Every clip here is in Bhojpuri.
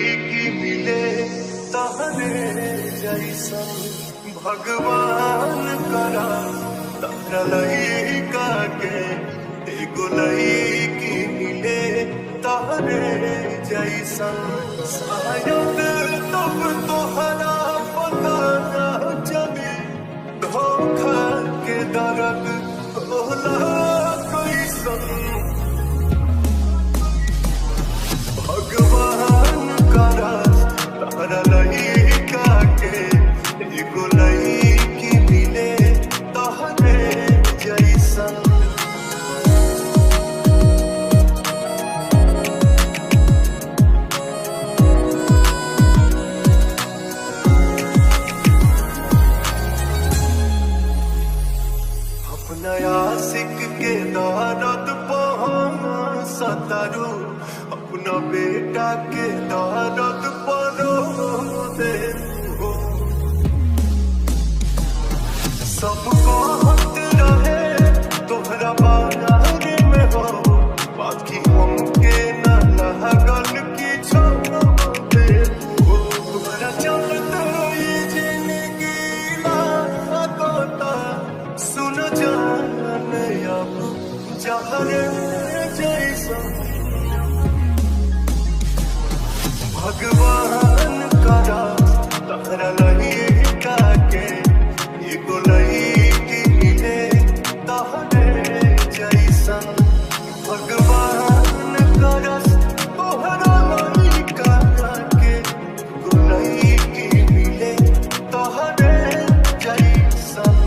की मिले तहरे जैसा भगवान करा तारा लइका के एगो लइकी मिले तहरे जैसा शायद तब तोहरा पता न चले धोखा के दर्द होला कैसन भगवान करा तारा लइका के एगो लइकी मिले तहरे जैसन। अपना आशिक के दर्द पहुँच सतारू अपना बेटा के दर्द परो दे हो सबको हक रहे तोहरा बारे में हो बाकी हमके न लागल की छोड़ दे हो तोहरा चलते ये जिंदगी लागता सुन जान अब जहरे जैसा भगवान करा तारा लइका के एगो लइकी मिले तहरे जैसन भगवान करा तोहरा लइका के एगो लइकी मिले तहरे जैसन।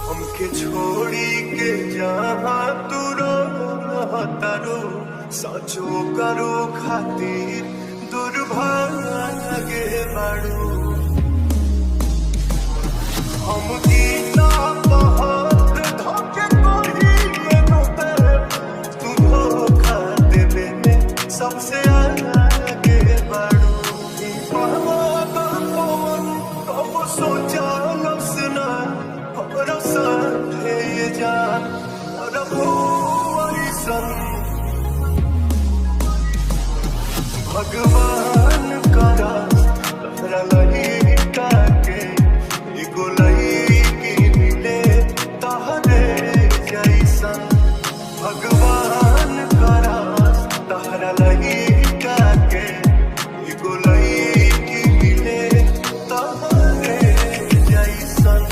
हमके छोड़ी के जहाँ तू रहतारू सचो करो खातिर दुर्भाग्य बाड़ू हम गीता बहुत धोखे कहिए नोते तू धोखा देवे में सबसे आगे बाड़ू कब सोचा लसना ये जान भगवान करा तारा लइका के एगो लइकी मिले तहरे जैसन भगवान करा तारा लइका के एगो लइकी मिले तहरे जैसन।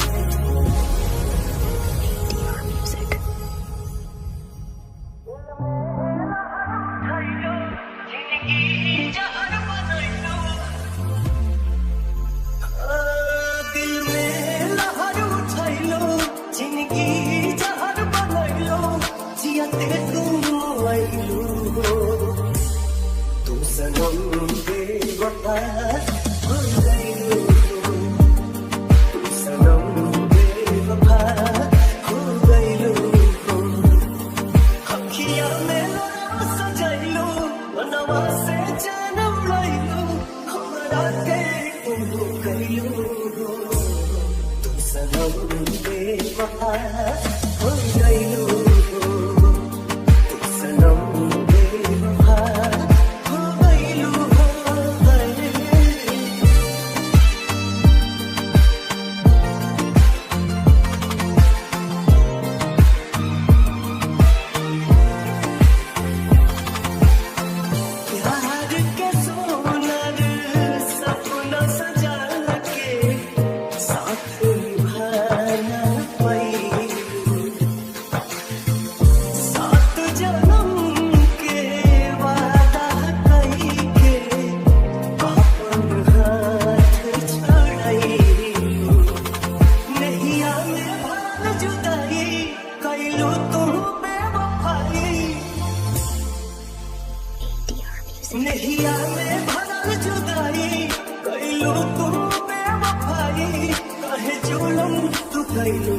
कहे जुलम तू कैलू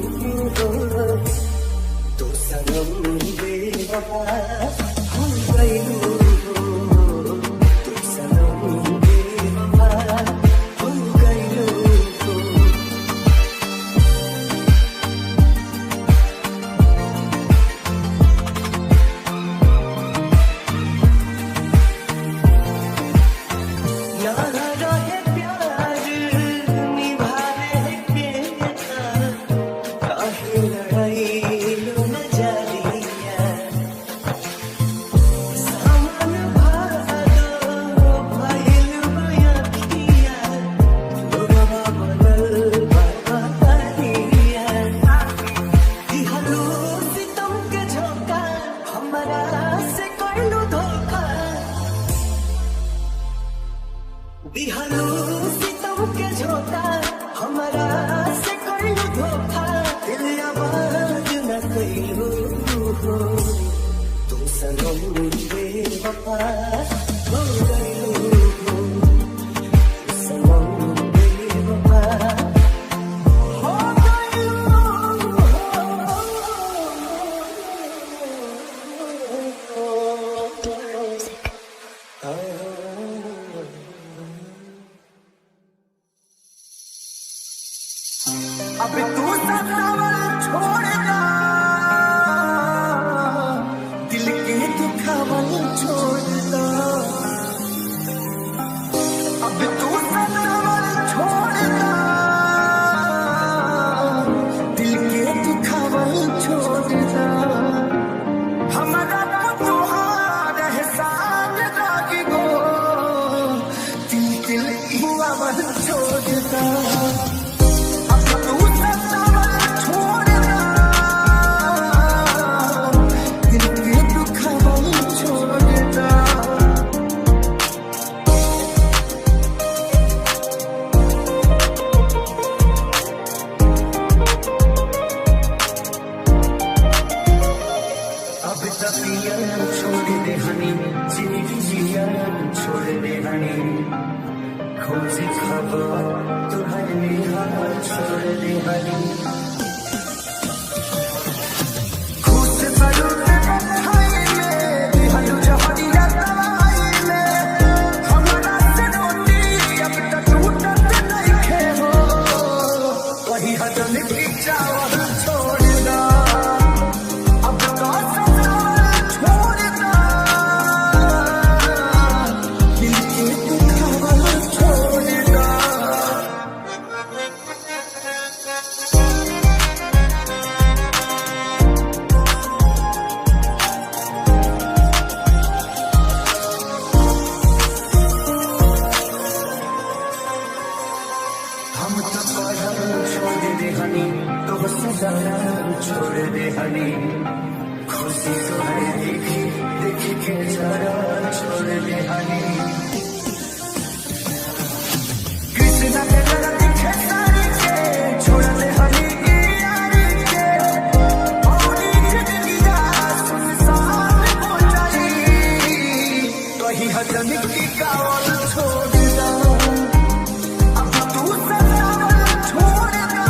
छोड़ दे हनी जिंदगी जिया छोड़ दे हनी खोजी खबर तुम्हारे निगाह छोड़ दे हनी छोड़ दे हनी खुशी तुम्हें देखी देखी के जरा छोड़ दे हनी कृष्णा के जरा दिखे सारी के छोड़ दे हनी यारी के औरी जिंदगी दा सुनसान हो जाई कहीं हजम की कावल छोड़ दा अब तू सतावल छोड़ दा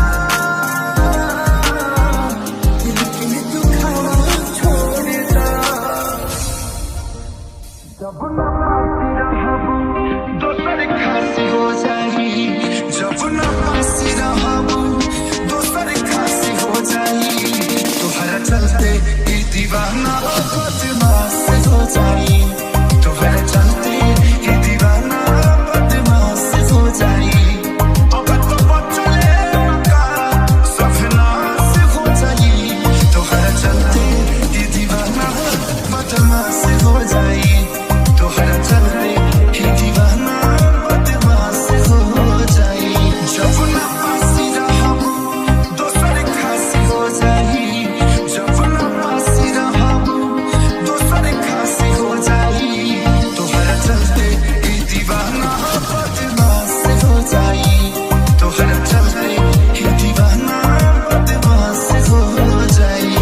जब ना पासी रहबू दोसर खासी हो जाई जब ना पासी रहबू दोसर खासी हो जाई तोहरा चलते ई दीवाना बदमाश हो जाई तोहरा चलते ई दीवाना बदमाश हो जाई अगर तो बचले का सफनास हो जाई तोहरा चलते ई दीवाना बदमाश हो जाई तोहरा चलते ही दीवाना बदमाश हो जाई जब ना पासी रहबू दोसर खासी हो जाई जब ना पासी रहबू दोसर खासी हो जाई तोहरा चलते ही दीवाना बदमाश हो जाई तोहरा चलते ही दीवाना बदमाश हो जाई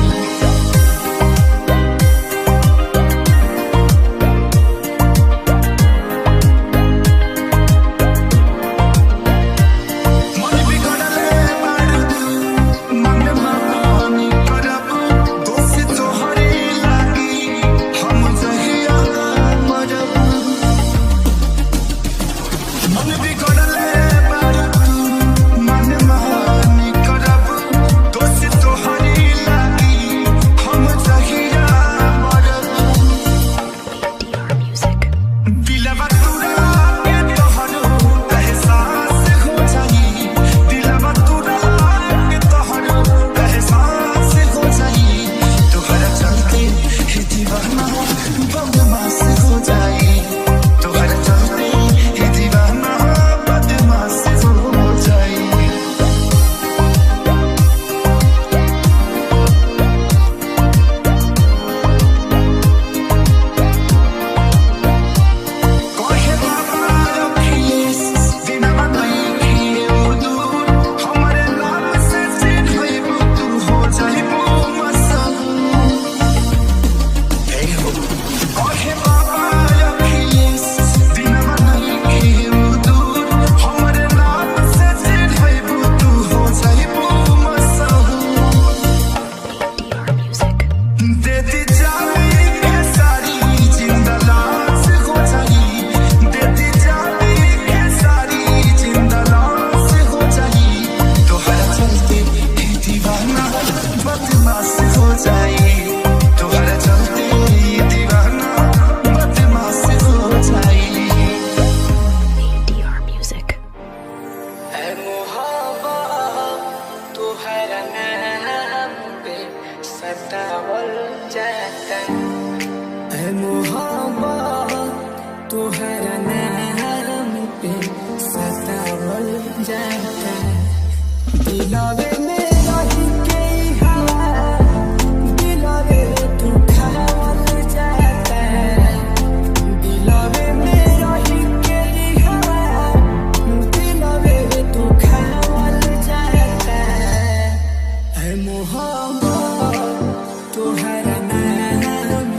मन बिगड़ले बारू मन मानी करबू दोस्त तोहरे लागी हम जहिया मरबू मन बिगड़ले बारू मन मानी करबू दोस्त तोहरे लागी हम जहिया मरबू दिलवा तुरा के तोहरो एहसास हो जाई दिलवा तुरा के तोहरो एहसास हो जाई तोहरा चलते ही दीवाना बदमाश हो जाई तोहरा चलते ही दीवाना बदमाश हो जाई कहे बाबा रखिएस दिनवा नहीं खिए दूर हमारे नाम से चैन होइबू तू हो जाइबू मसहूर कहे बाबा रखिएस दिनवा नहीं खिए दूर हमारे नाम से चैन होइबू तू हो जाइबू मसहूर देती जावी के सारी जिंदा लाश हो जाई देती जावी के सारी जिंदा लाश हो जाई तोहरा चलते ही दीवाना बदमाश हो जाई तोहरा चलते ही दीवाना बदमाश हो जाई ऐ मोहब्बत तोहरा नाम पे सतावल जाता ऐ मोहब्बत तोहरा नाम पे सतावल जाता दिलवे में रही के हवा दिलवे तू खावल जाता दिलवे में रही के हवा दिलवे तू खावल जाता ऐ मोहब्बत तोहरा नाम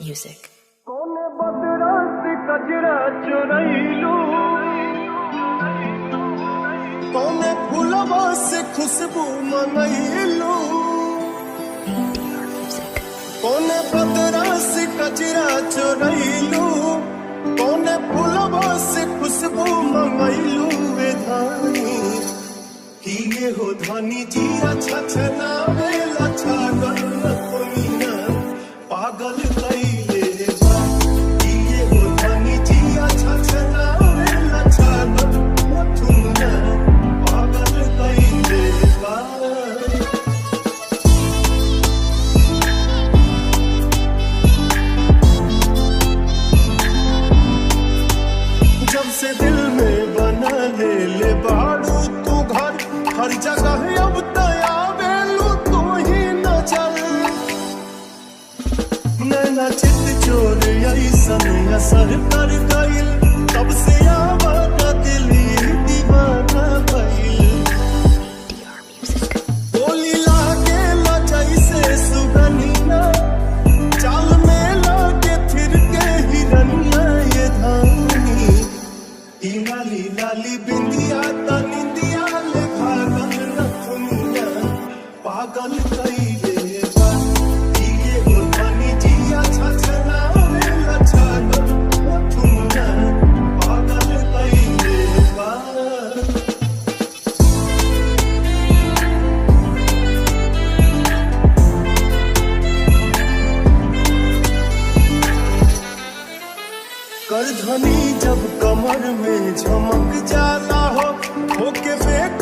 music. कोने बदरा से कजरा चुरैलू, कोने फूलवा से खुशबू मंगैलू, कोने बदरा से कजरा चुरैलू, कोने फूलवा से खुशबू मंगैलू वे धानी कि ये हो धानी जी अच्छा छना बेला छागल रखोनिया पागल कैले बा कि ये हो धानी जी अच्छा छना बेला छागल रखोनिया पागल कैले बा। जब से दिल में बना ले बाड़ू तू घर, हर जगह अब तया बेलू तू ही न चल। नैना चित चोर ऐसन असर कर गइल, तब से आवारा दिल ये दीवाना भइल। बोली लागे ला जैसे सुगनिया, चाल में लागे फिर के हिरनिया ये धानी ई लाली लाली बिंदिया ता निंदिया ले पागल रखनिया पागल कैले बा ई ये हो धानी जिया छछना वेला छागल रखनिया पागल कैले बा। कर ध्वनि जब कमर में झमक जाला हो, होके बेक